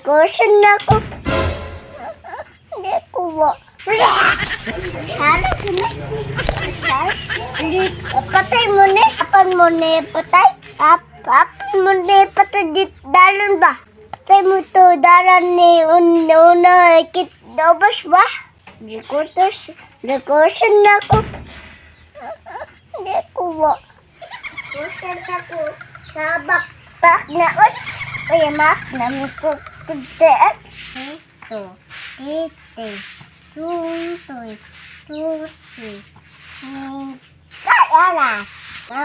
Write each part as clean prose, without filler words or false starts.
Dekoration na ko. Hindi ko ba. Sana sila. Patay mo ni. Apan mo ni patay. Apan mo ni patay. Dalan ba? Patay mo to. Dalan ni una. Ikit dobas ba? Dekoration na ko. Hindi ko ba. Dekoration na ko. Sa bakpak na on. Ay, mak na mo ko. Kudean. Ito. Ito. Tutoy. Tusi. Kaya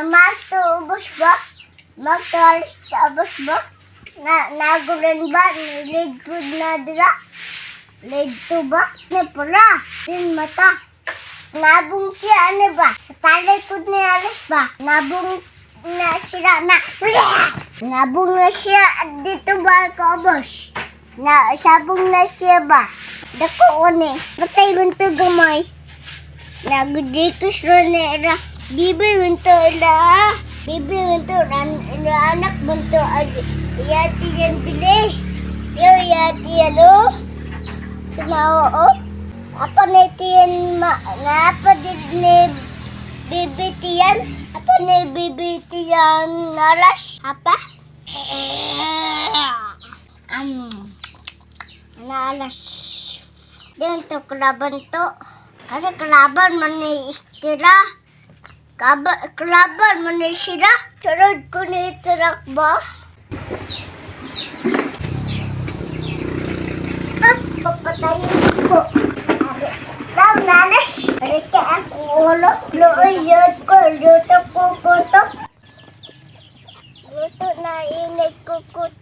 magtuubos ba? Magtuubos ba? Nagulan ba? Lead food na dira? Lead to ba? Napura. Din mata. Nabung siya ano ba? Talay ko na alis ba? Nabung na siya na. Nabung na siya dito ba kabos? Sabong na siya ba? Dako ni. Patay mo ito gamay. Nagdikis rin na. Bibi mo ito na. Bibi mo ito na anak mo ito. Yati yan dili. Yati yan o. Sinao o. Apa na ito yan apa din ni bibi tiyan? Apa na bibi tiyan naras? Apa? Naalas. Diyan to kalaban to. Ano kalaban man ni istira? Kalaban man ni sira? Sarod ko ni itirak ba? Papatayin ko. Tao nalas. Arika ang ulo. Looyod ko. Luto ko kuto. Luto na init ko kuto.